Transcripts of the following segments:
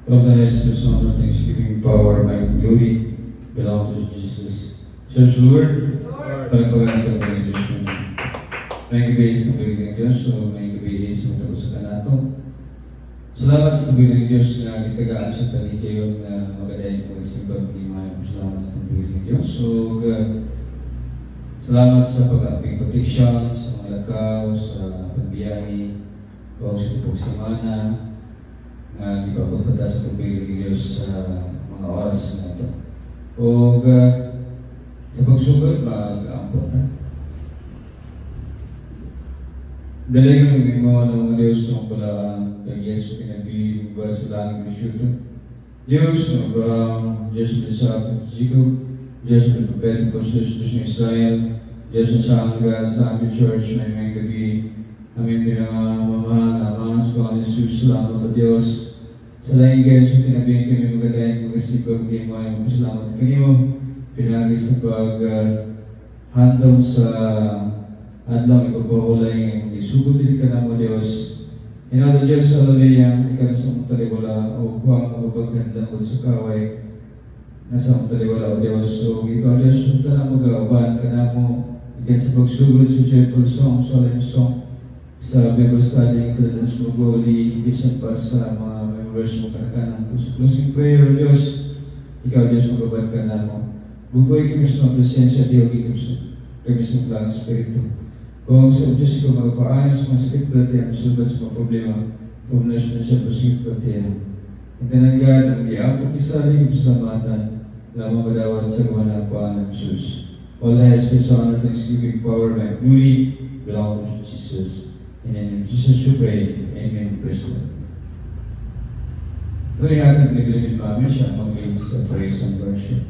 Lord, I just honor, thanksgiving, power, might, glory belong to Jesus. Church Lord, palagpagan ito ng Diyos mo. May gabihis ng tuwing ng Diyos, so may gabihis ng tapos sa kanato. Salamat sa tuwing ng Diyos na itagaan sa talikayon na magadayin mo sa simbang kimay. Salamat sa tuwing ng Diyos. So, salamat sa pag-ating protection, sa mga lakaw, sa pagbiyahe, huwag sa tupog semana, nga ipapagpata sa tubig ng Diyos sa mga oras na ito. O sa pagsugod, mag-aampot na. Daling ng mga ng Diyos ng palaan, ng Yesu pinabili ba sa langit ng syuto. Diyos ng Abraham, Diyos ng Isaac at Jacob, Diyos ng propetiko sa Diyos ng Israel, Diyos ng Sangga sa aming church na may gabi, aming pinamamahal, Ama, sa Panginoon Jesus, salamat at Diyos. Sa langit kayo sa tinabing kami magadayin, mag-asipag kayo mga magpasalamat kanimo. Pinagi sa pag-handong sa adlang ipagpahulay ng isugod din ka na mo Diyos. Inado Diyos, hallelujah, ikaw na sa mong taliwala o huwag mapapaghandang sa kaway nasa mong taliwala o Diyos. So ikaw Diyos, punta na mag-aaban ka na mo ikan sa pagsugod sa cheerful song, solemn song sa Bible study, Credence Mogoli, ibisan pa sa mga members mo kanakanan. So closing prayer, Diyos, ikaw Diyos, mag-aaban ka na mo. Bubuhay kami sa mga presensya, Diyos, kami sa mga Espiritu. Kung sa Diyos ikaw magpaayon sa mga sakit pelatihan, masulbat sa mga problema, pumulash na siya sa sakit pelatihan. Intananggan ang diapong isaling keselamatan, lamang madawat sa gawa ng Panginoon Jesus. All the highest praise, honor, thanksgiving, power, might, glory belong to Jesus. In the name of Jesus we pray. Amen. Praise God. Tuloy natin naglimit namin siya mag-lead sa praise and worship.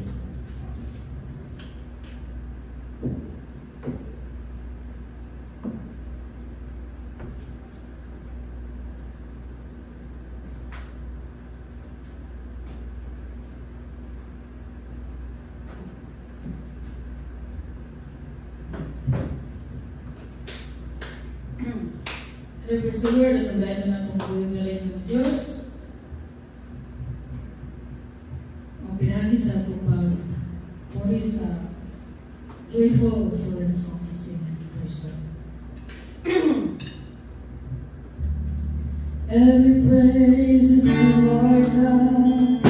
Praise the Lord, at magdaan na kung buhay galing ng Diyos. Ang pinagi sa tupag, muli sa joyful solemn song to sing and praise God. Every praise is to our God,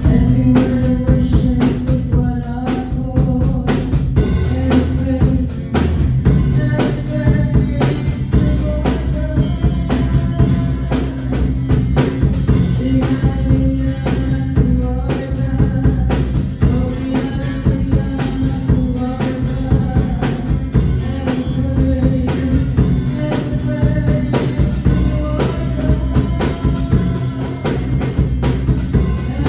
every word of worship with one accord. Every praise is to our God. Sing hallelujah to our God, glory hallelujah to our God. Every praise is to our God.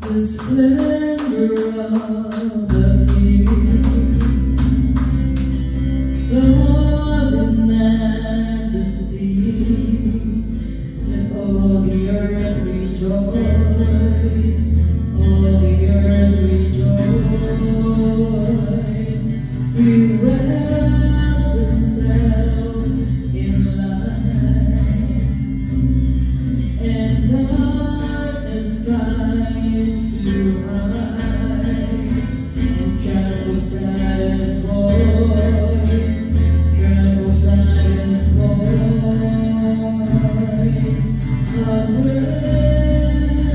the splendor of the King, Lord in majesty, let all the earth rejoice, all the earth rejoice. He wraps himself in light, and darkness tries to hide, and trembles at his voice, trembles at his voice. God reigns.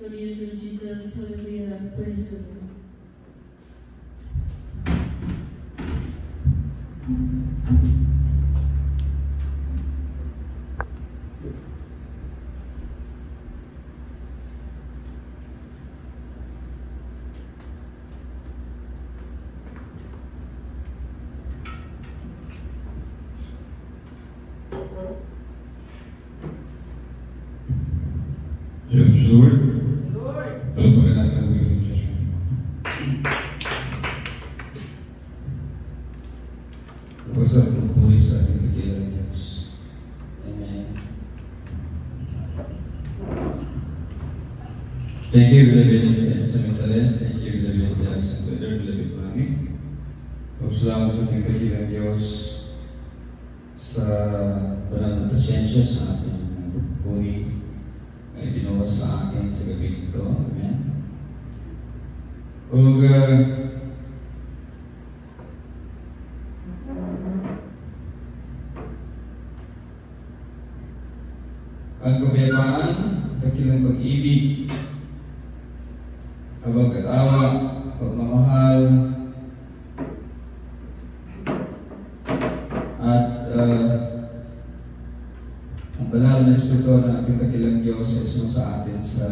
Lord Jesus, hallelujah, praise the Lord. Praise the Lord. Palagpagan natin ang Panginoon Diyos. Napasarap ng puli sa ating dakilang Diyos. Amen. Thank you, beloved Samitales. Thank you, beloved Santo Lord, beloved Mami. Pagsalamat sa ating dakilang Diyos sa banal na presensya sa ating puli ay binuwa sa akin sa gabi ito. Amen. Ug ang kapayapaan, dakilang pag-ibig, kabag-awa, pagmamahal, at ang banal na Espiritu ng ating dakilang Diyos ay suma sa atin sa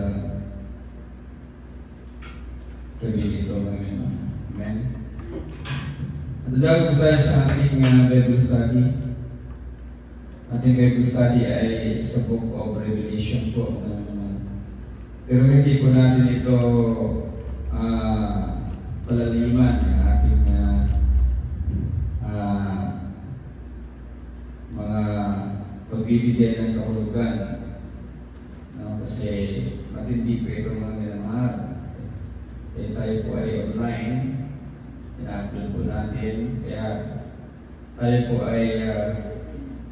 gabi ito. Amen. At dahil po tayo sa ating Bible study. Ating Bible study ay sa Book of Revelation po. Pero hindi po natin ito palaliman ang ating mga pagbibigay ng kahulugan. No? Kasi matindi po ito mga minamahal. Eh, tayo po ay online, ina-upload po natin, kaya tayo po ay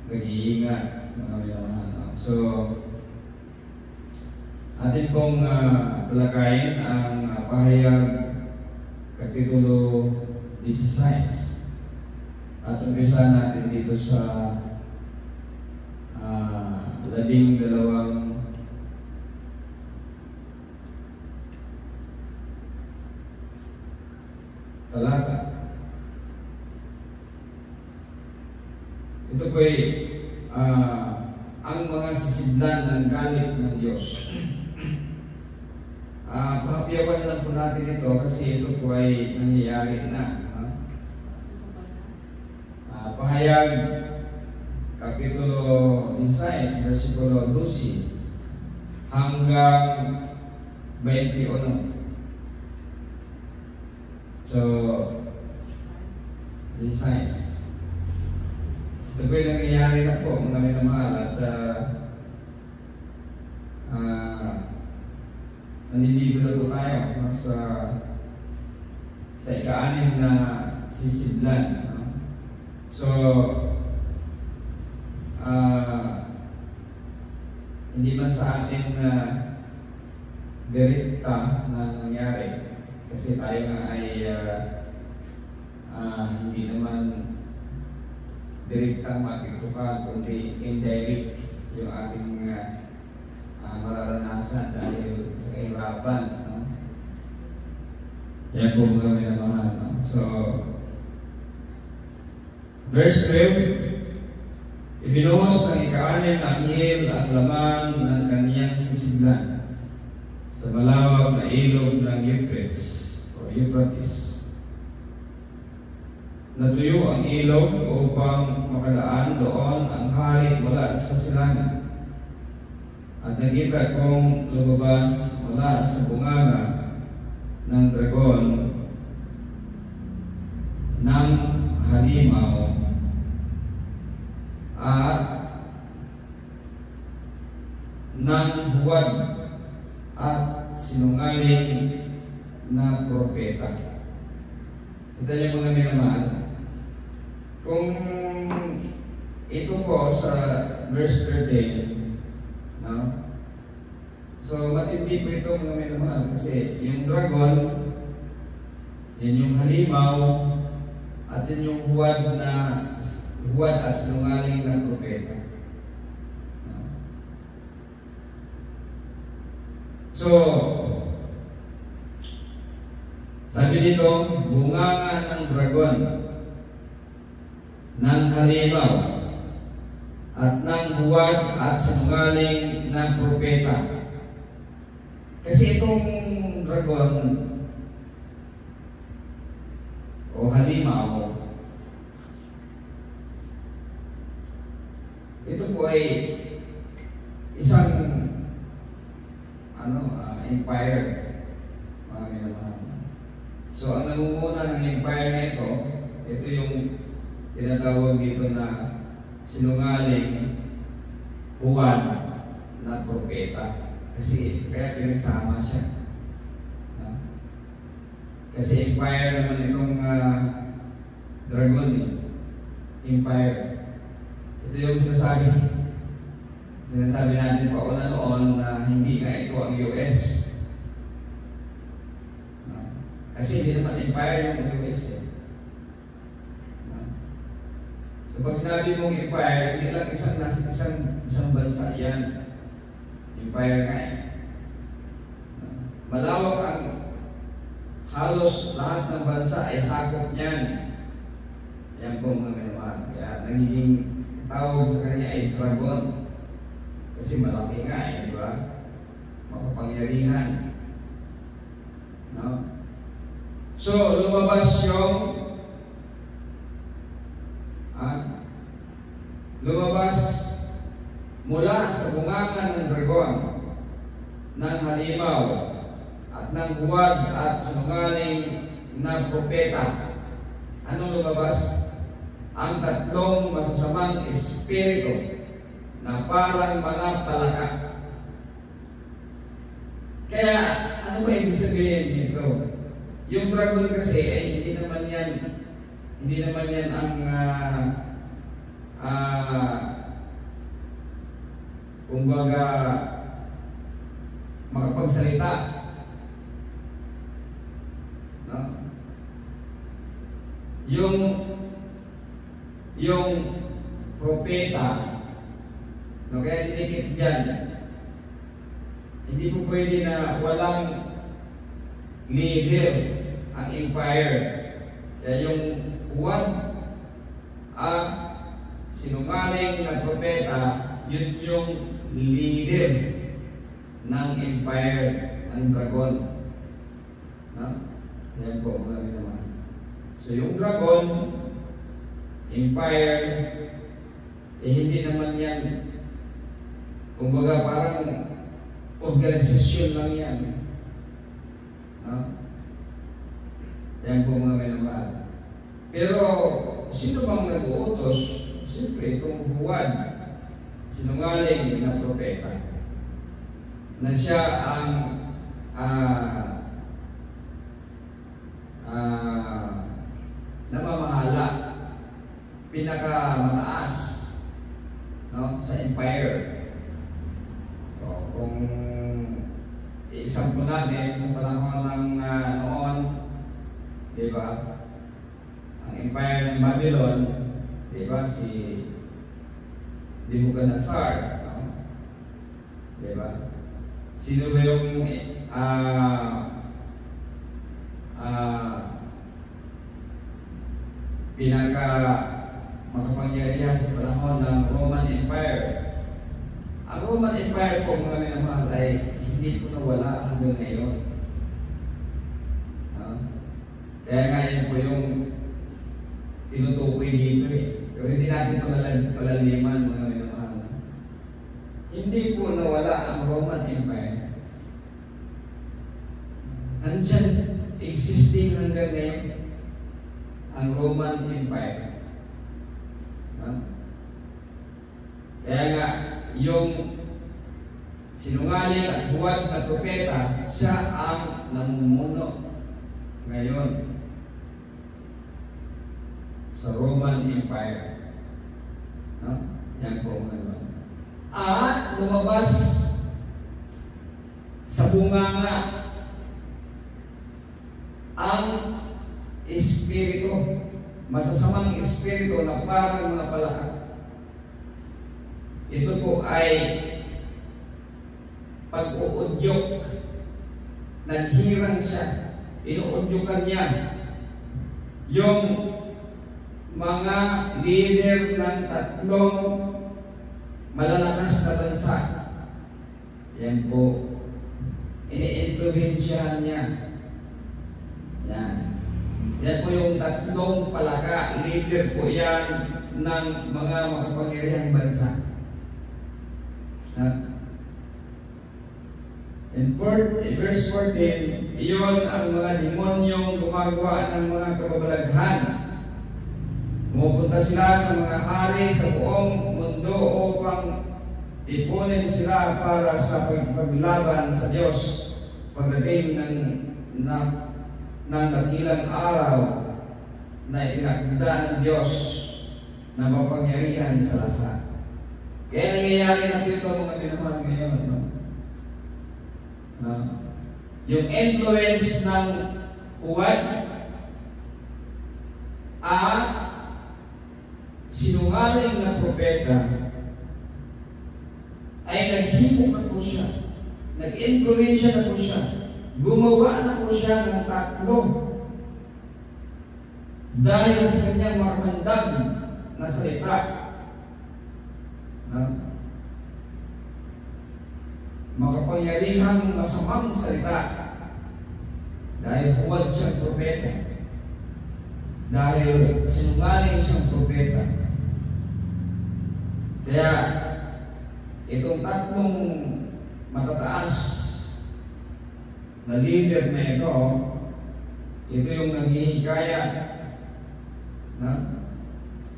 nag-iingat mga minamahal. No? So, atin pong talakayin ang pahayag Kapitulo 16. At umpisa natin dito sa 12 talata. Ito po ay ang mga sisidlan ng galit ng Diyos. Pahapiyawan lang po natin ito kasi ito po ay nangyayari na. Pahayag Kapitulo 16, versikulo 12 hanggang 21. So, 16. Ito po yung nangyayari na po mga minamahal at nandito na po tayo no, sa ika-anim na sisidlan. No? So, hindi man sa atin na direkta na nangyari kasi tayo nga ay hindi naman direktang mapitukan kundi indirect yung ating mararanasan dahil sa kahirapan. No? Yan po mga minamahal. No? So, verse 12, ibinuhos ng ika-anim na anghel ang laman ng kaniyang sisidlan sa malawak na ilog ng Euphrates o Euphrates. Natuyo ang ilog upang makadaan doon ang hari mula sa silangan. At nakita kong lumabas mula sa bunganga ng dragon ng halimaw at ng huwad at sinungaling na propeta. Ito yung mga minamahal. Kung ito po sa verse 13, no? So matindi po ito mga minamahal kasi yung dragon, yan yung halimaw, at yun yung huwad at sinungaling na propeta. So, sabi dito, bunganga ng dragon, ng halimaw, at ng huwad at sinungaling ng propeta. Kasi itong dragon o halimaw, ito po ay isang empire, mga minamahal. So ang namumuna ng empire na ito yung tinatawag dito na sinungaling huwad na propeta. Kasi kaya pinagsama siya. Kasi empire naman itong dragon empire. Ito yung sinasabi natin pauna noon na hindi nga ito ang US. Kasi hindi naman empire yung US So pag sinabi mong empire, hindi lang isang bansa yan. Empire nga Malawak ang halos lahat ng bansa ay sakop niyan. Yan po mga minamahal. Kaya nagiging tawag sa kanya ay dragon. Kasi malaki nga di ba? Makapangyarihan. No? So, lumabas mula sa bunganga ng dragon, ng halimaw, at ng huwad at sinungaling na propeta. Anong lumabas? Ang tatlong masasamang espiritu na parang mga palaka. Kaya, ano ba ibig sabihin dito? Yung dragon kasi ay hindi naman yan ang kumbaga makapagsalita. No? Yung propeta, no, kaya dinikit dyan, hindi po pwede na walang leader ang empire. Kaya yung huwad sinungaling na propeta, yun yung leader ng empire ng dragon. No? Yan po, marami naman. So yung dragon, empire, hindi naman yan, kumbaga parang organisasyon lang yan. No? Yan po mga minamahal. Pero sino bang nag-uutos? Siyempre itong huwad, sinungaling na propeta, na siya ang namamahala, pinakamataas, no, sa empire. So, kung isampo natin sa panahon ng noon, di ba, ang empire ng Babylon, di ba, si Nebuchadnezzar, no? Di ba? Sino ba yung pinaka makapangyarihan sa panahon ng Roman Empire? Ang Roman Empire po mga minamahal ay hindi po nawala hanggang ngayon. Kaya nga yun po yung tinutukoy dito Pero hindi natin palaliman mga minamahal. Hindi po nawala ang Roman Empire. Nandyan, existing hanggang ngayon ang Roman Empire. Kaya nga, yung sinungaling at huwad na propeta, siya ang namumuno ngayon sa Roman Empire. Yan po mga naman. At lumabas sa bunganga ang espiritu, masasamang espiritu na parang mga palaka. Ito po ay pag-uudyok naghirang siya, inuudyukan niya yung mga leader ng tatlong malalakas na bansa. Yan po, ini-influensyahan niya. Yan. Yan po yung tatlong palaka, leader po yan ng mga makapangyarihang bansa. In verse 14, iyon ang mga demonyong gumagawa ng mga kababalaghan. Pumupunta sila sa mga hari sa buong mundo upang ipunin sila para sa paglaban sa Diyos pagdating ng dakilang araw na itinakda ng Diyos na mapangyarihan sa lahat. Kaya nangyayari na po ito mga minamahal ngayon. No? Yung influence ng huwad at sinungaling na propeta ay naghimo na po siya, nag-influensya na po siya, gumawa na po siya ng tatlo dahil sa kanyang marmandang na salita. Makapangyarihang masamang salita dahil huwad siyang propeta, dahil sinungaling siyang propeta. Kaya itong tatlong matataas na leader na ito yung naghihikaya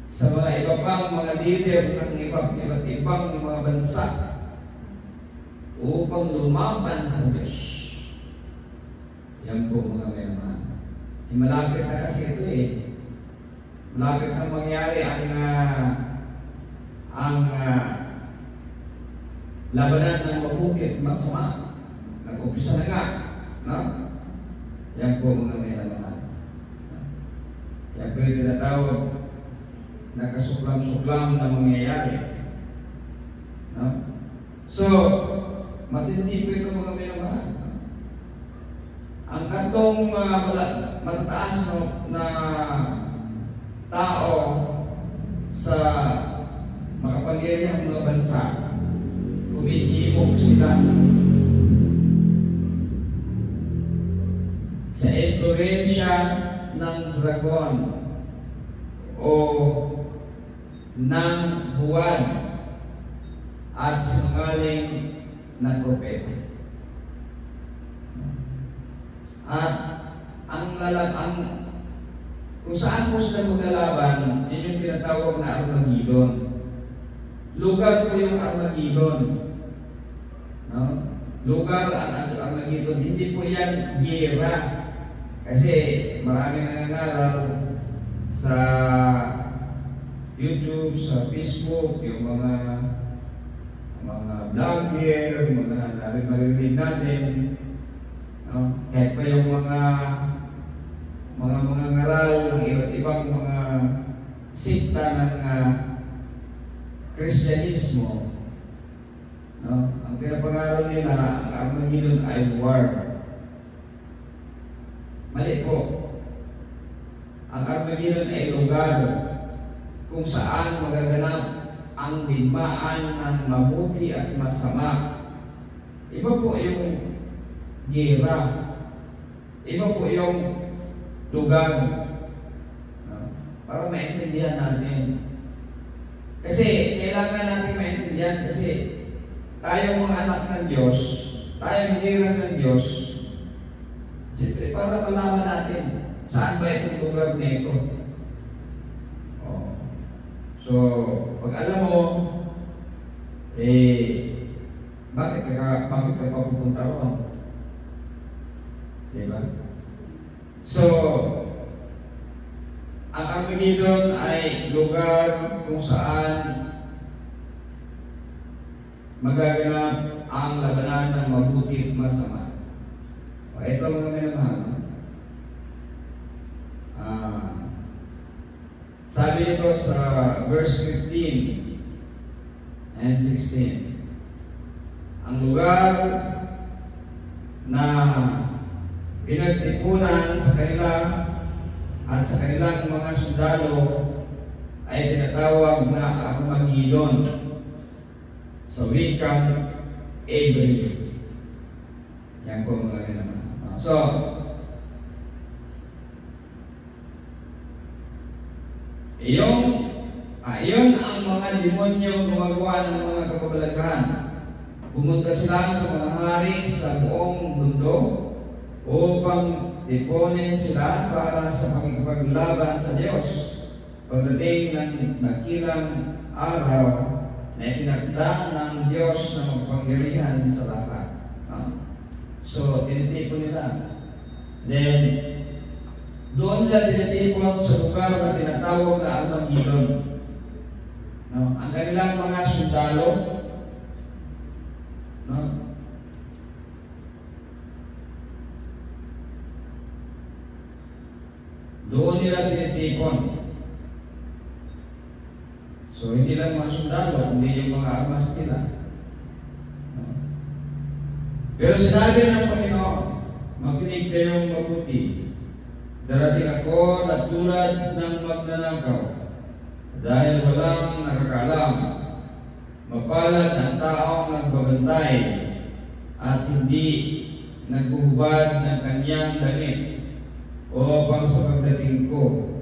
sa mga iba pang mga leader ng iba't ibang mga bansa upang lumaban sa Diyos. Yan po mga mayroon. Malapit na kasi ito malapit na mangyari ang labanan ng mabukit masama. Nag-umpisa na nga. No? Yan po mga mayroon. Yan po yung tinatawag na kasuklam-suklam na mangyayari. No? So, matindi po ito mga minamahal. Ang katong matataas na tao sa makapangyarihang mga bansa, humihimok sila sa influensya ng dragon o ng huwad at sinungaling na propeta. At kung saan po sila maglalaban, yun yung tinatawag na Armageddon. Lugar po yung Armageddon. No? Lugar ang Armageddon. Hindi po yan gera. Kasi marami nangangaral sa YouTube, sa Facebook, yung mga vlogger, mga naririnig natin, kahit pa yung mga ngaral ng iba't ibang mga sikta ng Kristyanismo, ang pinapangaral nila, ang Armageddon ay war. Mali po. Ang Armageddon ay lugar kung saan magaganap ang digmaan ng mabuti at masama. Iba po yung gera. Iba po yung lugar. Para maintindihan natin. Kasi kailangan natin maintindihan kasi tayo mga anak ng Diyos, tayo hinirang ng Diyos, siyempre para malaman natin saan ba itong lugar na ito. So, pag alam mo, bakit ka papupunta ron? Diba? So, ang Armageddon ay lugar kung saan magaganap ang labanan ng mabuti at masama. Ito mga minamahal. Sabi nito sa verse 15 and 16, ang lugar na pinagtipunan sa kanila at sa kanilang mga sundalo ay tinatawag na Armageddon sa wikang Hebrew. Yan po mga naman. So, iyon ang mga demonyo gumagawa ng mga kababalaghan. Pumunta sila sa mga hari sa buong mundo upang tipunin sila para sa pakikipaglaban sa Diyos pagdating ng nakilang araw na itinakda ng Diyos na magpangyarihan sa lahat. So, tinitipon nila. Then, doon nila tinitipon sa lugar na tinatawag na Armageddon. Ang kanilang mga sundalo, doon nila tinitipon. So, hindi lang mga sundalo, kundi yung mga armas nila. Pero sinabi ng Panginoon, makinig kayong mabuti. Darating ako na tulad ng magnanakaw, dahil walang nakakaalam. Mapalad ang taong nagbabantay at hindi naghuhubad ng kanyang damit, upang sa pagdating ko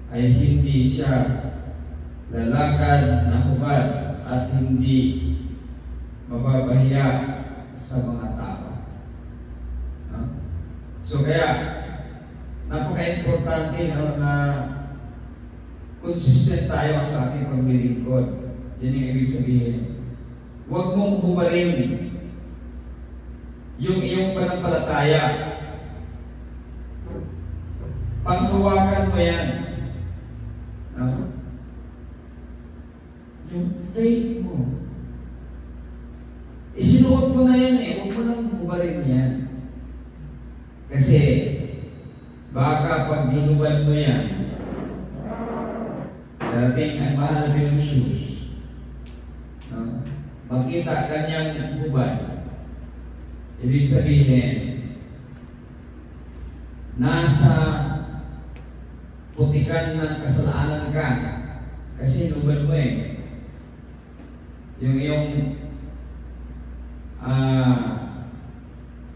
ay hindi siya lalakad na hubad at hindi mababahiya sa mga tao. So kaya napaka-importante na consistent tayo sa ating paglilingkod. Yan yung ibig sabihin. Huwag mong humarin yung iyong panampalataya. Panghawakan mo yan. Yung faith mo. Isinuot mo na yan eh. Huwag mo lang humarin yan. Kasi baka pag hinubad mo yan, darating ang mahal din ng shoes. Makita kanyang hubad. Ibig sabihin, nasa putikan ng kasalanan ka. Kasi hinubad mo eh. Yung iyong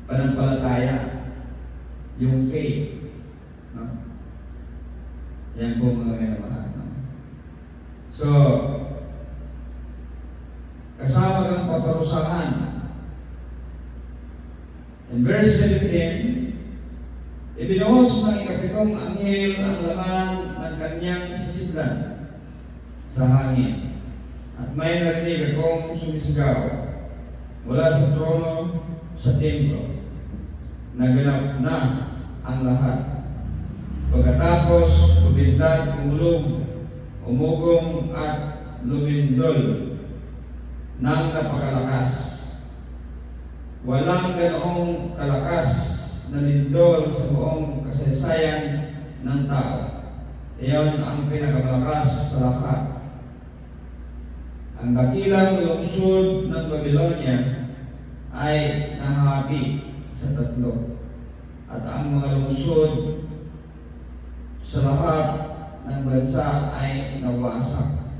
panampalataya, yung faith. Yan po mga minamahal. So, kasama kang paparusahan. In verse 17, ibinuhos ng ikapitong anghel ang laman ng kanyang sisidlan sa hangin. At may narinig akong sumisigaw mula sa trono sa templo, naganap na ang lahat. Pagkatapos, kumintad, umulog, umugong at lumindol ng napakalakas. Walang ganoong kalakas na lindol sa buong kasaysayan ng tao. Iyon ang pinakamalakas sa lahat. Ang dakilang lungsod ng Babylonia ay nahati sa tatlo, at ang mga lungsod sa lahat ng bansa ay nawasak.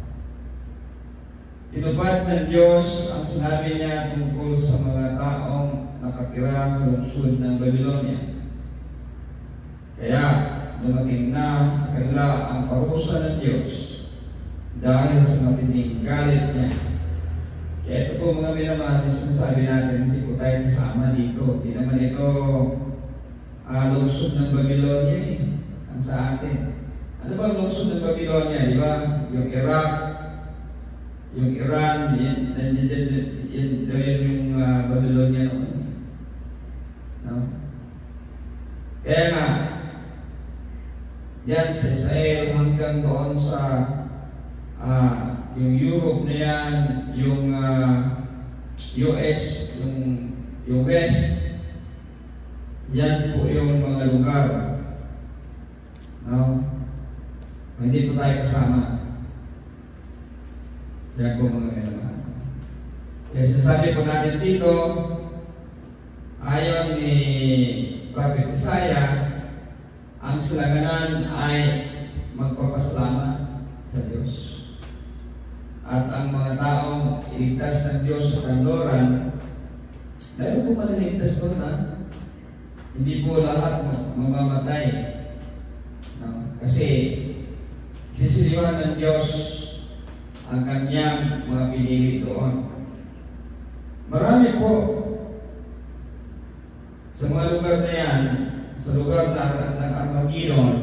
Tinupad ng Diyos ang sinabi niya tungkol sa mga taong nakatira sa lungsod ng Babylonia. Kaya dumating na sa kanila ang parusa ng Diyos dahil sa matinding galit niya. Kaya ito po mga minamahal, sinasabi natin, hindi po tayo kasama dito. Hindi naman ito lungsod ng Babylonia ang sa atin. Ano ba ang lungsod ng Babylonia? Di ba? Yung Iraq, yung Iran, yan yung Babylonia noon. No? Kaya nga, yan sa Israel hanggang doon sa yung Europe na yan, yung US, yung West, yan po yung mga lugar. No? Hindi po tayo kasama. Yan po mga minamahal. Kaya sinasabi po natin dito, ayon ni Prophet Isaiah, ang sloganan ay magpapasalamat sa Diyos. At ang mga taong iligtas ng Diyos sa kanluran, dahil po maliligtas po na, hindi po lahat mamamatay. No? Kasi sisiliwan ng Diyos ang kanyang mga pinili doon. Marami po sa mga lugar na yan, sa lugar ng Armageddon,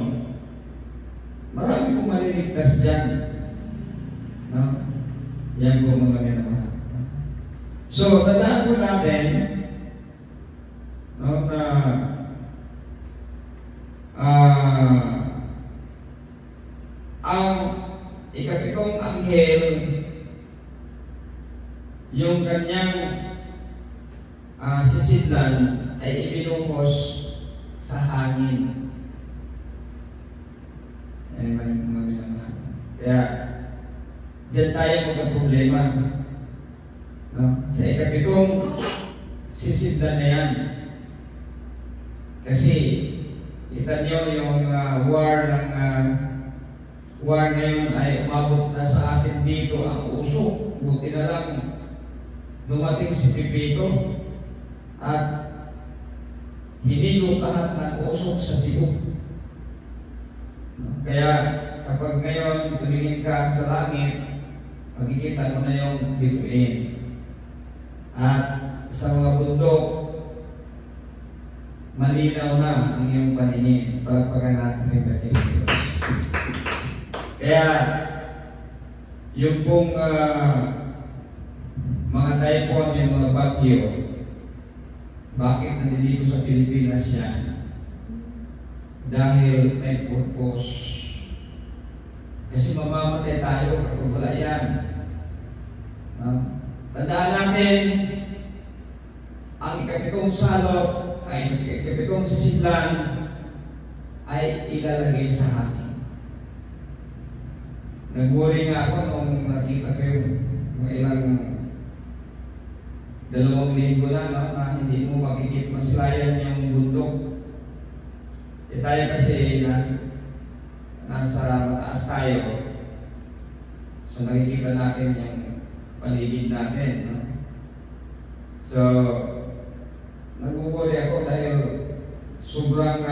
marami po maliligtas dyan. No? Yan po mga minamahal. So, tandaan po natin no, na ang ikapitong anghel, yung kanyang sisidlan ay ibinuhos sa hangin. Yan naman yung mga minamahal. Kaya, diyan tayo magka-problema. No? Sa ikapitong sisidlan na yan. Kasi, kita nyo yung war ngayon ay umabot na sa atin dito ang usok. Buti na lang dumating si Pipito at hinigo lahat ng usok sa Cebu. Kaya kapag ngayon tumingin ka sa langit, makikita mo na yung bituin. At sa mga bundok, malinaw na ang iyong paningin. Palagpagan natin yung dating Diyos. Kaya, yung pong mga typhoon, yung mga bagyo, bakit nandito sa Pilipinas yan? Dahil may purpose. Kasi mamamatay tayo kapag wala yan. Tandaan natin, ang ikapitong salot, ay ikapitong sisidlan, ay ilalagay sa hangin. Nag-worry nga ako nung nakita ko yung mga ilang 2 linggo na, no, na hindi mo makikita maslayan yung bundok. Tayo kasi nasa mataas tayo. So nakikita natin yung paligid natin. No? So, nag-worry ako dahil sobrang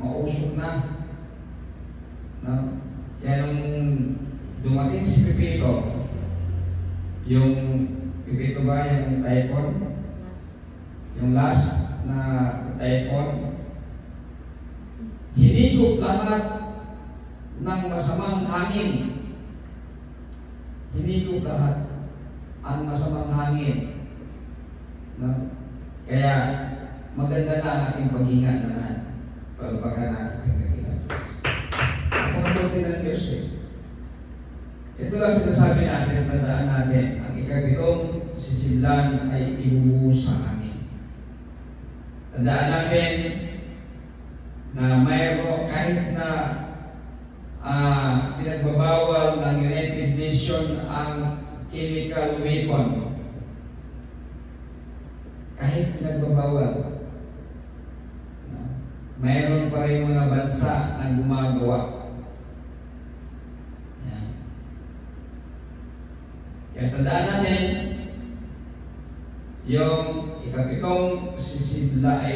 mausok na. No? Kaya nung dumating si Pipito, yung Pipito ba yung typhoon? Yung last na typhoon, hinigop lahat ng masamang hangin. Hinigop lahat ang masamang hangin. No? Kaya maganda na ang ating paghinga naman. Pagpaka natin ang dakilang Diyos. Ang mabuti ng Diyos eh. Ito lang sinasabi natin, tandaan natin, ang ikapitong sisidlan ay ibubuhos sa hangin. Tandaan natin na mayroon kahit na pinagbabawal ng United Nations ang chemical weapon. Kahit pinagbabawal, mayroon pa rin mga bansa na gumagawa. Yan. Kaya tandaan natin, yung ikapitong sisidlan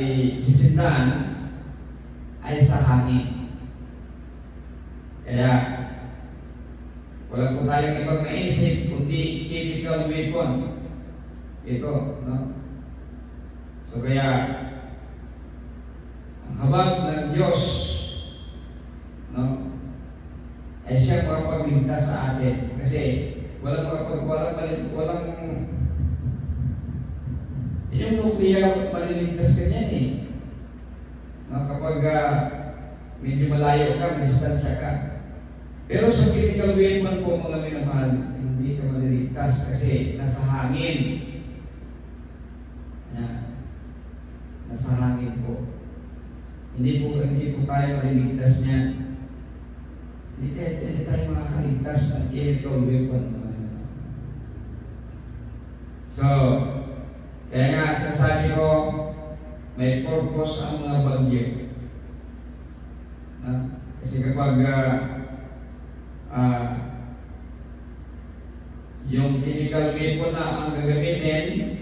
ay sa hangin. Kaya, wala po tayong ibang naisip kundi chemical weapon. Ito, no? So kaya, ang habag ng Diyos, no, ay siya makapagligtas sa atin. Kasi walang yung nuclear maliligtas ka niyan eh. No, kapag medyo malayo ka, may distansya ka. Pero sa chemical weapon po mga minamahal, hindi ka maliligtas kasi nasa hangin. Yan. Nasa hangin po. Hindi po tayo maliligtas niya. Hindi tayo makakaligtas ng chemical weapon. So, kaya nga sinasabi may purpose ang mga bagyo. Kasi kapag yung chemical weapon na ang gagamitin,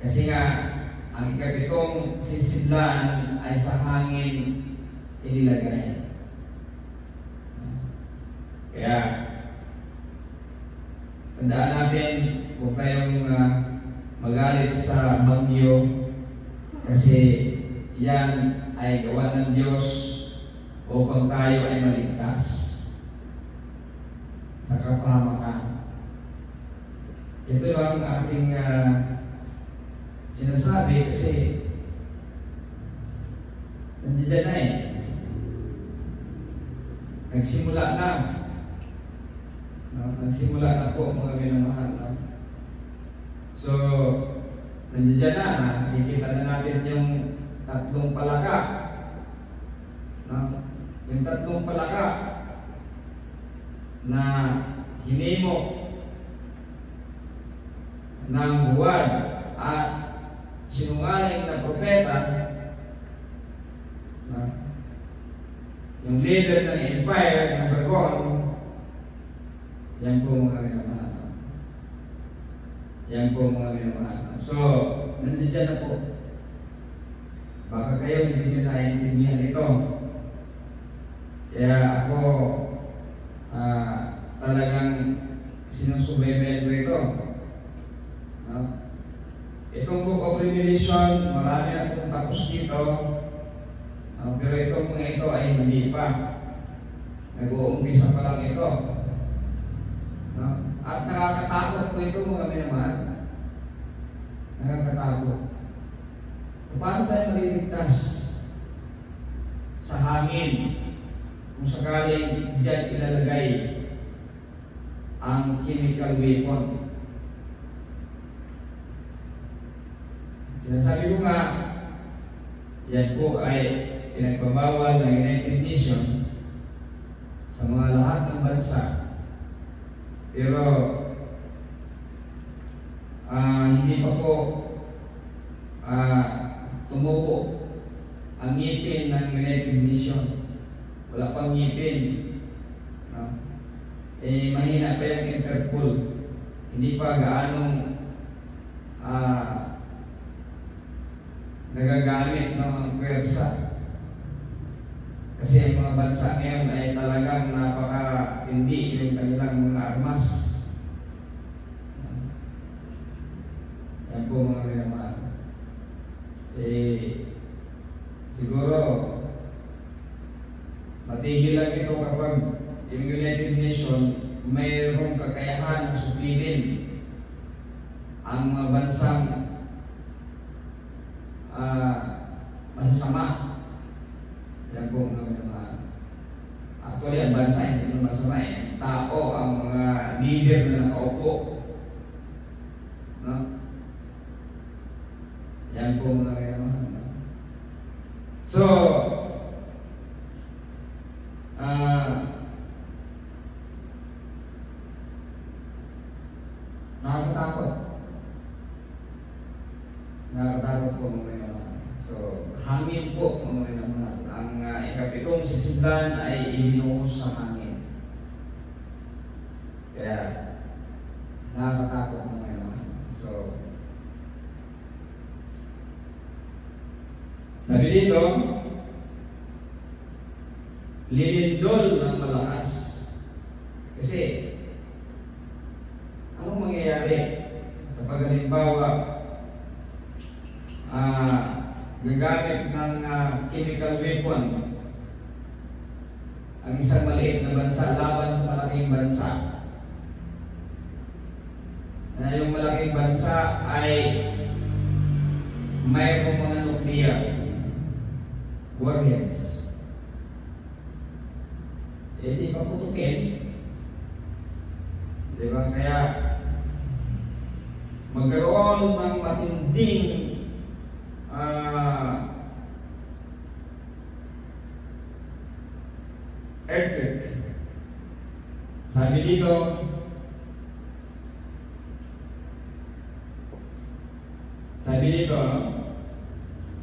kasi nga ang ikapitong sisidlan ay sa hangin inilagay. Kaya tandaan natin, huwag tayong magalit sa bagyo, kasi yan ay gawa ng Diyos upang tayo ay maligtas sa kapahamakan. Ito lang ating sinasabi kasi nandiyan na eh. Nagsimula na. Nagsimula na po mga minamahal. So, nandiyan na. Nakikita na natin yung tatlong palaka. Yung tatlong palaka na hinimo ng buwan at sinungaling na propeta, yung leader ng empire ng Dagon, yan po mga minamahal. Yan po mga minamahal. So, nandiyan na po. Baka kayo hindi nyo naiintindihan ito. Kaya ako talagang sinusubaybayan ko ito. Itong Book of Revelation, marami na itong tapos dito. Pero itong mga ito ay hindi pa. Nag-uumpisa pa lang ito. At nakakatakot po ito mga minamahal. Nakakatakot. Paano tayo maliligtas sa hangin kung sakaling dyan ilalagay ang chemical weapon? Sinasabi ko nga, yan po ay pinagbabawal ng United Nations sa mga lahat ng bansa. Pero hindi pa po tumubo ang ngipin ng United Nations. Wala pang ngipin. Mahina pa yung Interpol. Hindi pa gaanong nagagamit ng mga pwersa. Kasi ang mga bansa ngayon ay talagang napaka-hindi yung kanilang mga armas. Yan po mga minamahal. Siguro matigil lang ito kapag yung United Nations mayroong kakayahan na suplinin ang mga bansang masasama. Yan po mga minamahal. Actually, ang bansa hindi naman masama eh. Tao ang mga leader na nakaupo. Yan po mga minamahal. So, nakakatakot. Nakakatakot po mga minamahal. So, hangin po mga minamahal. Ang ikapitong sisidlan ay ibinuhos sa hangin. Kaya, nakakatakot mga minamahal. So, sabi dito, lilindol ng malakas. Kasi, anong mangyayari kapag halimbawa gagamit ng chemical weapon ang isang maliit na bansa laban sa malaking bansa? Yung malaking bansa ay mayroong mga nuclear warheads. Di pa putukin. Diba? Kaya magkaroon ng matinding earthquake. Sabi dito,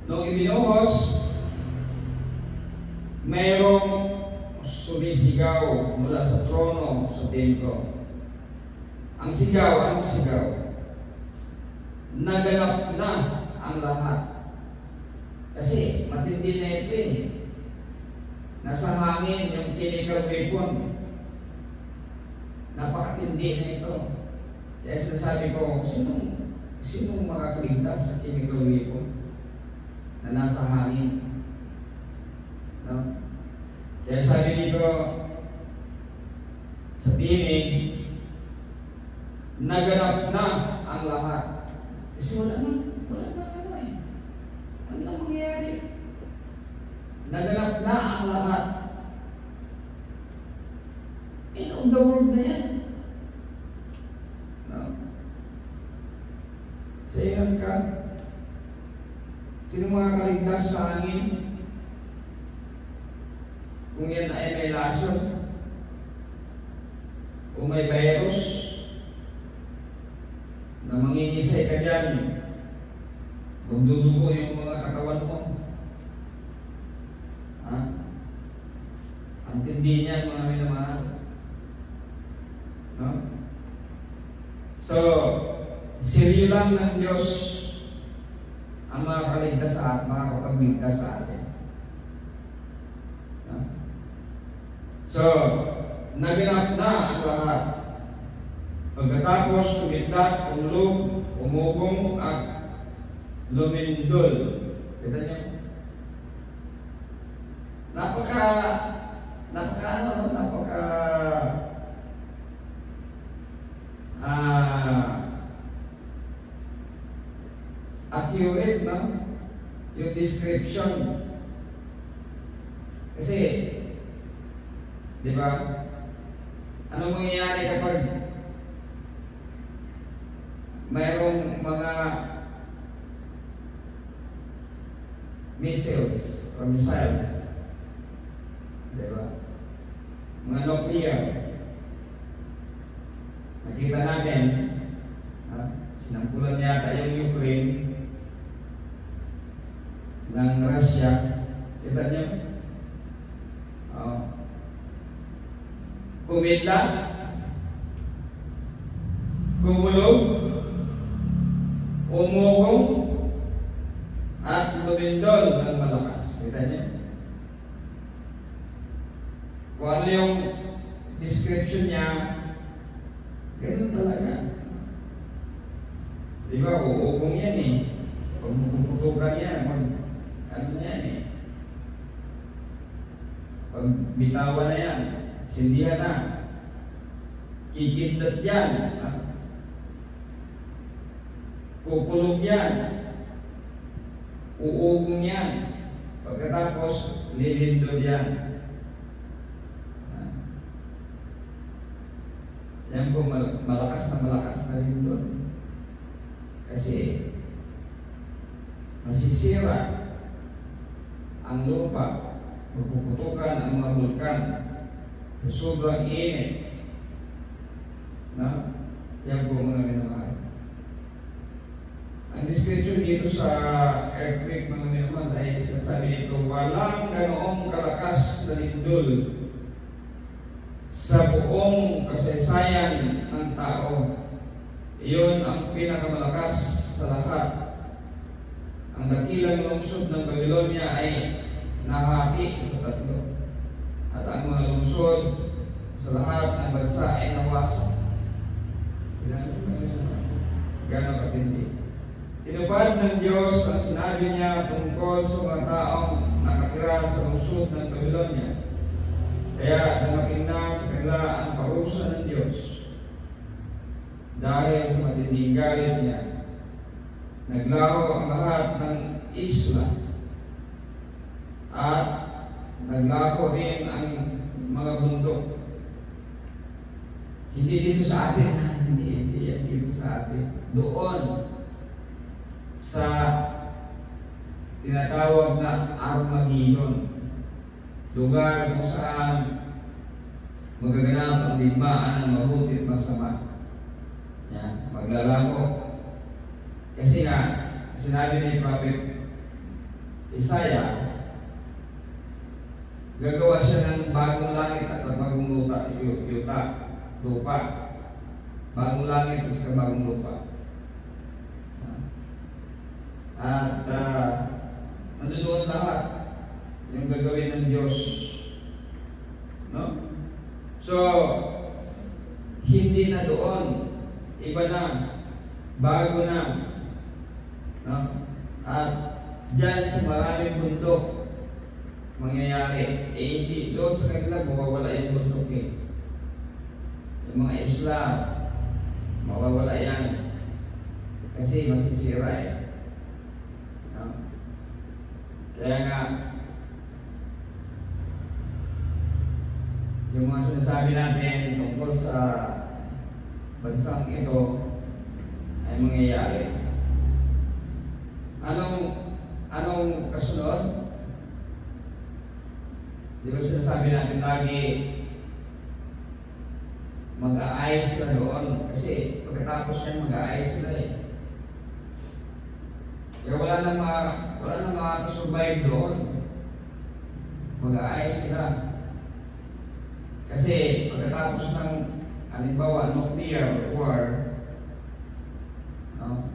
Nung ibinuhos, mayroong sumisigaw mula sa trono sa templo. Ang sigaw, anong sigaw? Naganap na ang lahat. Kasi matindi na ito eh. Nasa hangin yung chemical weapon. Napakatindi na ito. Kaya sinasabi ko, sinong makakaligtas sa chemical weapon na nasa hangin? No? Kaya sabi dito sa tinig, naganap na ang lahat. Kasi wala na ano eh. Ano na mangyayari? Naganap na ang lahat. End of the world na yan. No? Sayan ka. Sino makakaligtas sa hangin? Kung yan ay may lason o may virus na mangingisay ka dyan, magdudugo yung mga katawan mo. Ha? Ang tindi niyan, mga minamahal. No? So, siryo lang ng Diyos ang makakaligtas sa atin, makakapagligtas sa atin. No? So, naganap na ang lahat. Pagkatapos, kumidlat, umulog, umugong, at lumindol. Kita niyo? Napaka accurate, no? Yung description. Kasi, di ba? Ano mangyayari kapag mayroong mga missiles or missiles? Di ba? Mga nuclear. Nakita natin, sinangkulan yata yung Ukraine ng Russia. Kita niyo? Kumidlat, kumulog, umugong, at lumindol ng malakas. Kita niyo? Kung ano yung description niya, ganun talaga. Di ba? Uugong yan eh. Pag puputukan yan, ano yan eh. Pag bitawan na yan, sindihan na. Kikindot yan. Kukulog yan. Uugong yan. Pagkatapos, lilindod yan. Yan po, malakas na rin doon. Kasi masisira ang lupa, magpuputukan ang mga bulkan sa sobrang init. Na? Yan po mga minamahal. Ang description dito sa earthquake mga minamahal ay sinasabi dito, walang ganoong kalakas na lindol sa buong kasaysayan ng tao. Iyon ang pinakamalakas sa lahat. Ang dakilang lungsod ng Babylonia ay nahati sa tatlo. At ang mga lungsod sa lahat ng bansa ay nawasak. Gano'ng katindi. Tinupad ng Diyos ang sinabi niya tungkol sa mga taong nakatira sa lungsod ng Babylonia. Kaya dumating na sa kanila ang parusa ng Diyos. Dahil sa matinding galit niya, naglaho ang lahat ng isla at naglaho rin ang mga bundok. Hindi dito sa atin, hindi yan dito sa atin. Doon sa tinatawag na Armageddon, lugar kung saan magaganap ang digmaan ng mabuti at masama. Yan, maglalaho. Kasi nga, sinabi ni Prophet Isaiah, gagawa siya ng bagong langit at bagong lupa. Bagong langit at bagong lupa. At nandoon lahat yung gagawin ng Diyos. No? So, hindi na doon. Iba na. Bago na. No? At dyan sa maraming bundok mangyayari. Hindi doon sa kanila mawawala yung bundok eh. Yung mga Islam mawawala yan. Kasi masisira eh. No? Kaya nga yung mga sinasabi natin tungkol sa bansang ito ay mangyayari. Anong kasunod? Di ba sinasabi natin lagi mag-aayos sila doon kasi pagkatapos yan mag-aayos sila eh. Kaya wala nang makakasurvive doon. Mag-aayos sila. Kasi pagkatapos ng halimbawa nuclear war, no?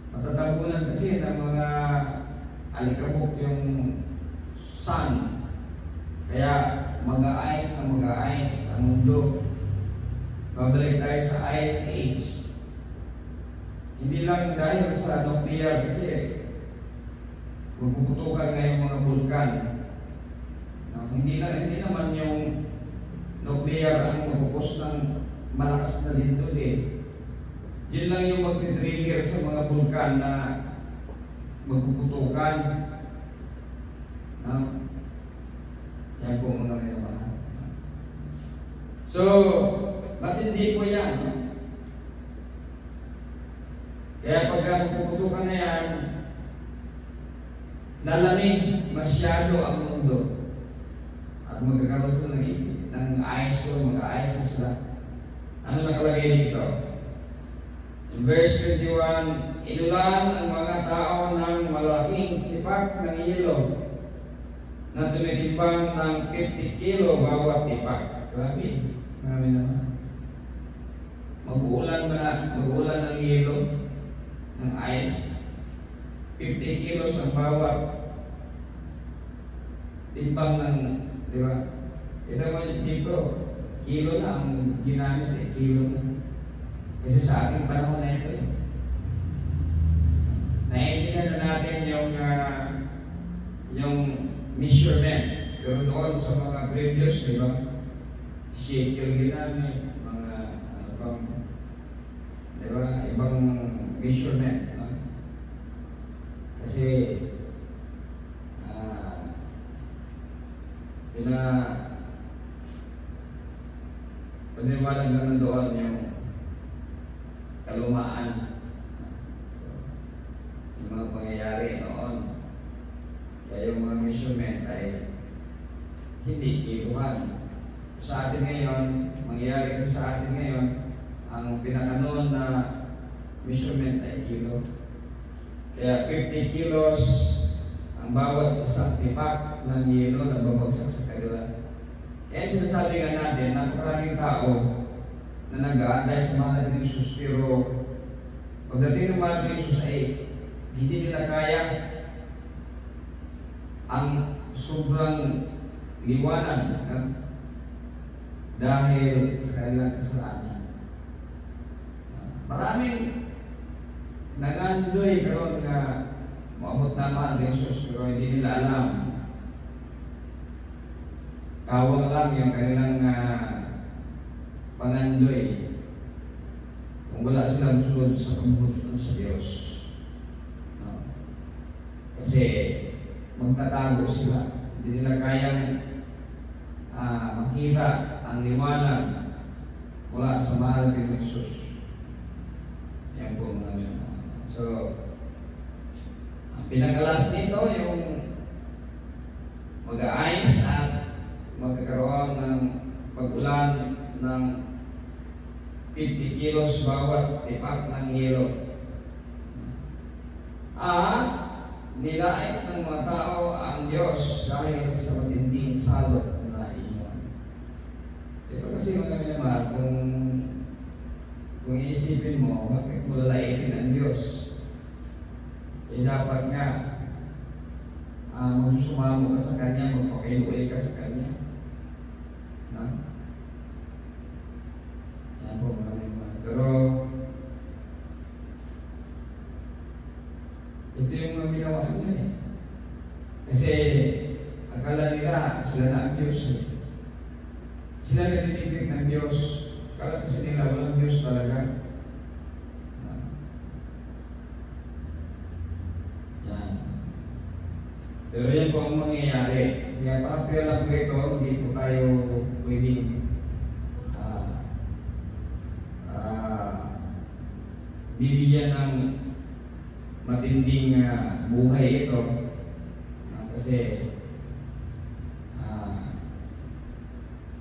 Matatabunan kasi ng mga alikabok yung sun. Kaya mag-aayos na mag-aayos ang mundo. Babalik tayo sa Ice Age. Hindi lang dahil sa nuclear kasi magpuputukan ngayong mga bulkan. No? Hindi naman yung nuclear ang magpupos ng malakas na lindol eh. Yun lang yung magti-trigger sa mga bulkan na magpuputukan. No? Yan po mga minamahal. So, matindi po yan. No? Kaya pagka magpuputukan na yan, lalamig masyado ang mundo. At magkakaroon sila ng ice ko, mag-ice na sila. Ano nakalagay dito? In verse 21, inulan ang mga tao ng malaking tipak ng yelo na tumitimbang ng 50 kilo bawat tipak. Grabe, marami naman. Mag-uulan ng yelo, ng ice. 50 kilos ang bawat timbang ng, di ba? Ito mo dito, kilo na ang ginamit eh, kilo na. Kasi sa ating panahon na ito eh. Naiintindihan na natin yung measurement. Pero doon sa mga previous, di ba? Shekel ginamit, mga ano pang, di ba? Ibang measurement. No? Kasi paniwalag naman doon yung kalumaan. So, yung mga pangyayari noon. Kaya yung mga measurement ay hindi kiluhan. Sa atin ngayon, mangyayari kasi sa atin ngayon, ang pinakanon na measurement ay kilo. Kaya 50 kilos ang bawat isang tipak ng yelo na babagsak sa kanila. Kaya sinasabi nga natin, napakaraming tao na nag-aantay sa mahal ng Jesus, pero pagdating ng mahal ng Jesus ay hindi nila kaya ang sobrang liwanag dahil sa kanilang kasalanan. Maraming nagandoy karon na maabot na mahal ng Jesus, pero hindi nila alam. Kawang lang yung kanilang pangandoy kung wala silang sunod sa pagbubuton sa Diyos. No? Kasi magtatago sila. Hindi nila kayang makita ang liwanag mula sa mahal ng Jesus. Yan po mga minamahal. So, ang pinakalas nito yung mag-aayos at magkakaroon ng pag-ulan ng 50 kilos bawat tipak ng yelo. At nilait ng mga tao ang Diyos dahil sa matinding salot na iyon. Ito kasi mga minamahal, kung iisipin mo, bakit mo lalaitin ang Diyos? Eh dapat nga, magsusumamo ka sa Kanya, magpakiluwi ka sa Kanya. No? Yan po mga minamahal. Pero, ito yung mga ginawa nila eh. Kasi, akala nila, sila na ang Diyos eh. Sila naliligtig ng Diyos. Akala kasi nila, walang Diyos talaga. Yan. Pero yan po ang mangyayari. Kaya papel lang po ito, hindi po tayo pwedeng bibigyan ng matinding buhay ito kasi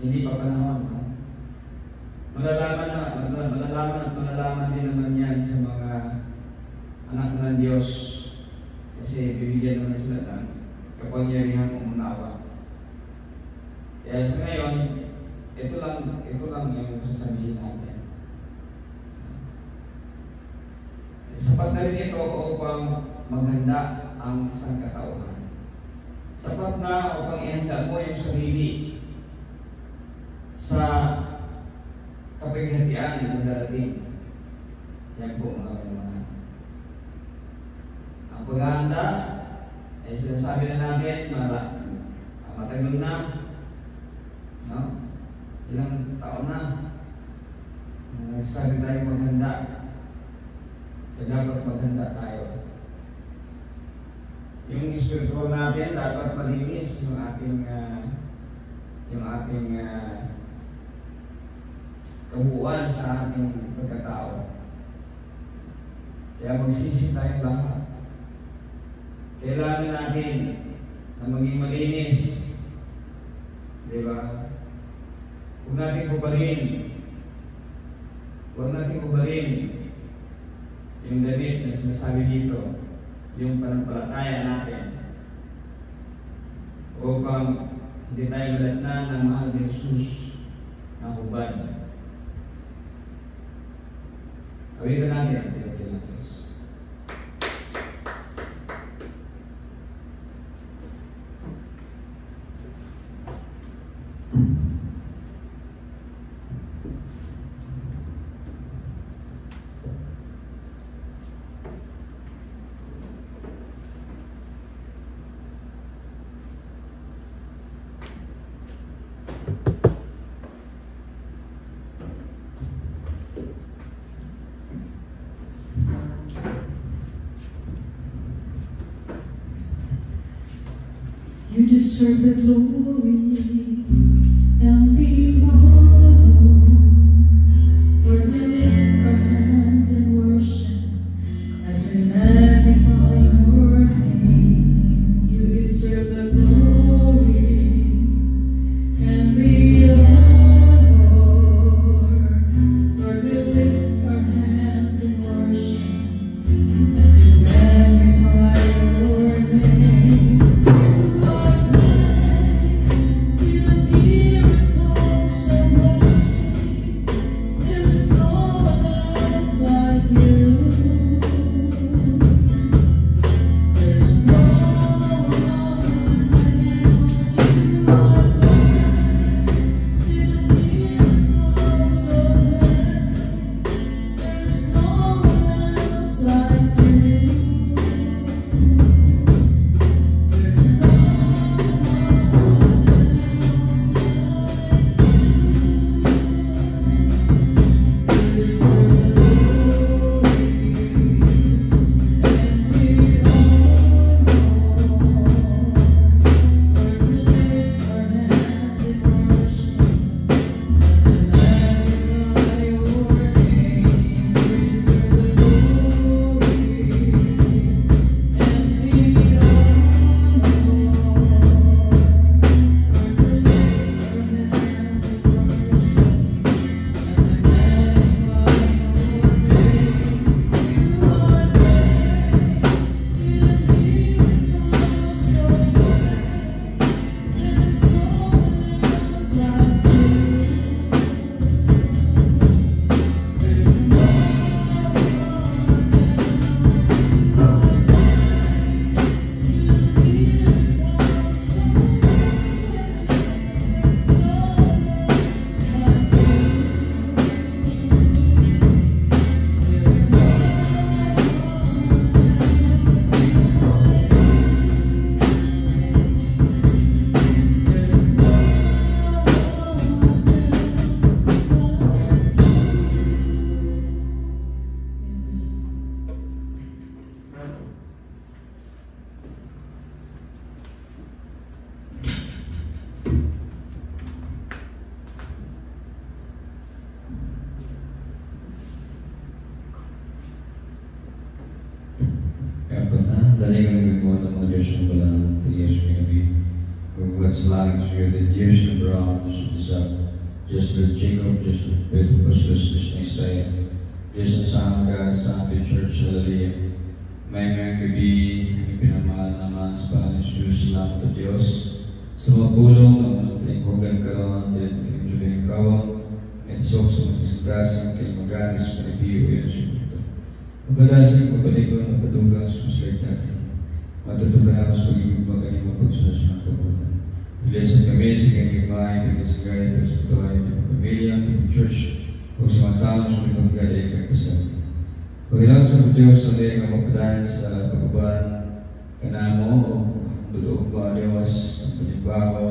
hindi pa panahon. No? Malalaman din naman yan sa mga anak ng Diyos kasi bibigyan naman sila ng kapangyarihang umunawa. Kaya sa ngayon, ito lang yung sasabihin natin. Sapat na rin ito upang maghanda ang isang katauhan. Sapat na upang ihanda mo yung sarili sa kapighatian na darating. Yan po mga mga. Ang paghahanda ay sinasabi na natin matagal na. No? Ilang taon na. Nagsasabi tayo maghanda. Kaya dapat maghanda tayo. Yung spiritual natin dapat malinis yung ating kabuuan sa ating pagkatao. Kaya magsisi tayong lahat. Kailangan natin na maging malinis. Di ba? Huwag natin kubarin yung damit na sinasabi dito, yung panampalataya natin upang hindi tayo malatnan ng mahal ni Jesus na hubad. Awitan natin ang tinatila ng Diyos. You deserve the glory and the honor. Lord, we lift our hands in worship as we magnify your name. You deserve the glory and the honor. Lord, we lift our hands in worship as we magnify your name. You Daling mo ng mga Diyos ng walang tiyas pinabi. Magbuhat sa langit siya, the Diyos ng Abraham, Diyos ng Isaac, Diyos ng Jacob, Diyos ng Pedro, Diyos ng Israel, Diyos ng Sangga, sa ating church, hallelujah. May gabi, pinamahal naman sa Panginoon Diyos, salamat sa Diyos. Sa mga pulong, ang mga tinikugan karoon, dahil tinibigay ang kawang, at sok sa mga sisagasan, kay magamis, panabiyo, yun siya ito. Mabalasin, kapaligon, mapadugang, sumasagta kayo. Matutukan namin sa pag-ibig magaling mo pagsunod sa mga kabutan. Tulisan kami sa kanyang mga ibigay sa gaya, pero sa ito ay tipong pamilya, tipong church, huwag sa mga tao sa mga paggalay kang kasama. Pagkailangan sa Diyos sa lahat ng mapadayan sa pagkaban kanamo o dulog ba Diyos ang panibaho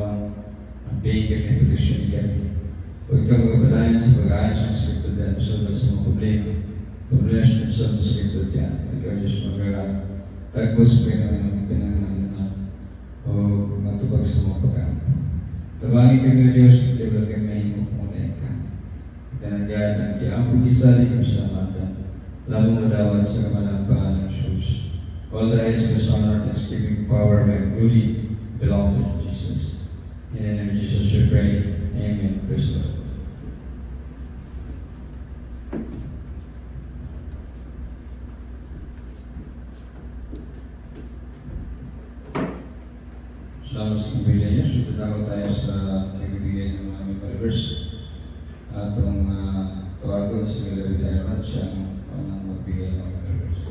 ang bigay ng proteksyon kami. Huwag kang magpadayan sa pag-ayos ng sikto dahil masulad sa mga problema. Problema siya sa sikto dyan. Ikaw Diyos mag-tagpos pinanganan o matubag sa mga pagkakas. Tabangin kami Diyos at Diyos kami mahimok muna ka. Itanagyan ang diampong isali kami sa mata. Lamang madawat sa kamalang Panginoon Jesus. All the highest praise, honor, thanksgiving, power, and glory belong to Jesus. In the name of Jesus we pray. Amen. Praise the Lord. Salamat sa pagpili niya. So, tatawa tayo sa nagbibigay ng mga members. Atong tawagon sa Gallery Diamond siya ang magbigay ng members.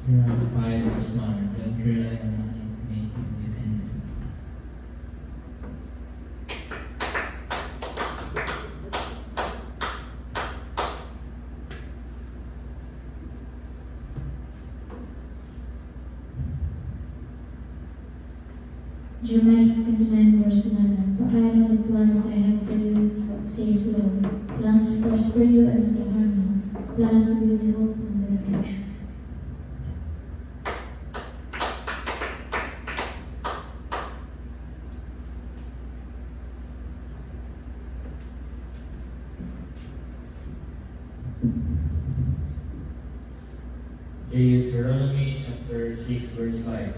Number 5 is not. Don't rely on money to make you independent. Jeremiah 29 verse 11. For I know the plans I have for you, says the Lord. Plans to prosper you and not to harm you. Plans to give you hope and the future. Deuteronomy chapter 6 verse 5.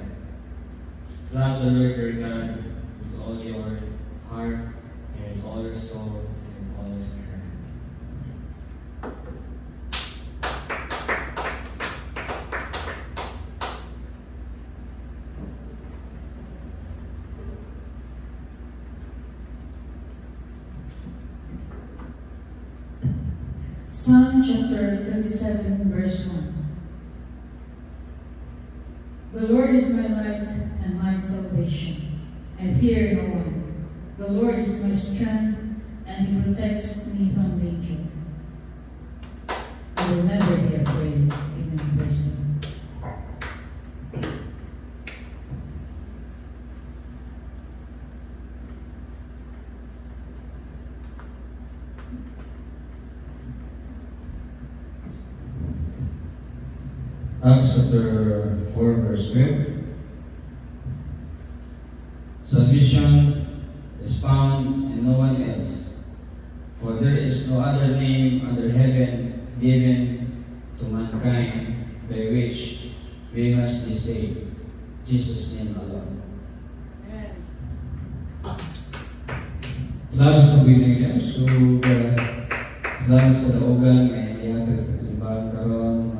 Love the Lord your God with all your heart and with all your soul and with all your strength. Psalm chapter 27 verse 1. The Lord is my light and my salvation. I fear no one. The Lord is my strength, and He protects me from danger. I will never be afraid, even in person. Acts chapter 4 verse 12. Salvation is found in no one else, for there is no other name under heaven given to mankind by which we must be saved. Jesus' name alone. Salamat sa bilang niya. So, salamat sa daugan ay ihatag sa kalibahan karon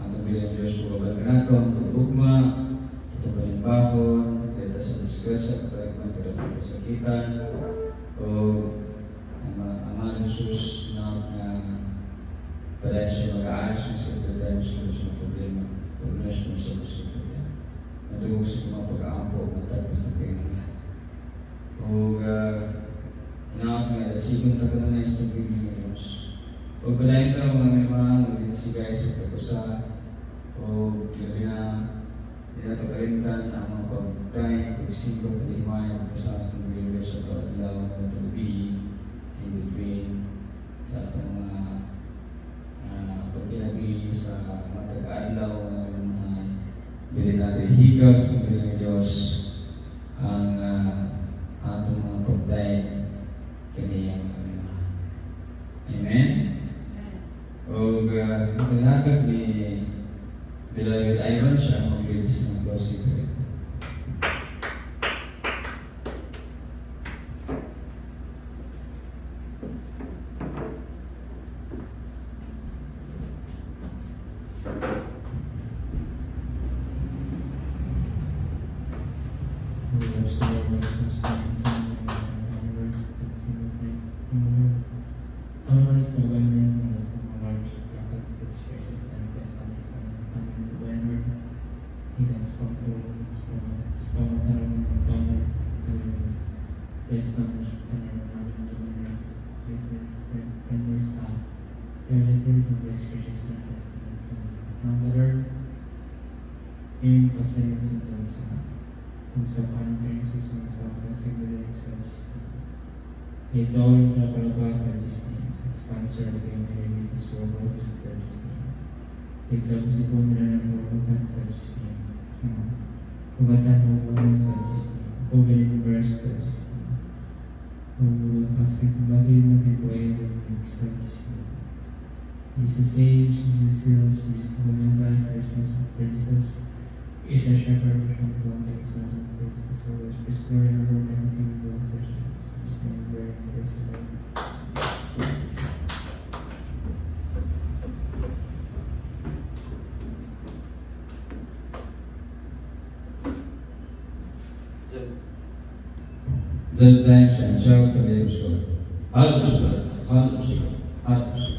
ang bilang Diyos ko babal ka nato, ang pag-ugma, sa tubalin-bahon, kaya sa disgrasya, katagman, kada kasakitan, o ang mga Jesus na padayon siya mag-aayos ng sekretary sa problema siya sa sekretary. Matugog sa mga pag-aampo, matapos sa pinagyan. O inaot nga, sigon taga na sa pagiging Diyos. O padayon ka, mga magsisigay sa pagkusa, o gabi na ito kalimtan ang mga pagkain, pagsingkot, paghimay, pagkasas ng mga sa pag-adlaw, pag-tubi, in between, sa itong mga pagkinabi sa mga taga-adlaw, mga dili natin higaw sa pagkaling Diyos, ang atong pinatag ni Beloved Ivan siya ang mag-leads ng closing prayer. It's always a palabas at this name. It's sponsored again by the this world of this church's name. It's a possible nila ng world of church's name. Fugatan mo world of church's name. Opening verse church's name. Pastor Mati Boy of church's name. Jesus saves, Jesus heals, Jesus woman by first for Jesus is a shepherd from the context of the praise the soul of His glory and Lord everything goes for Jesus. His name very praise the Lord. Then times and shout to the Lord. Hallelujah, hallelujah, hallelujah.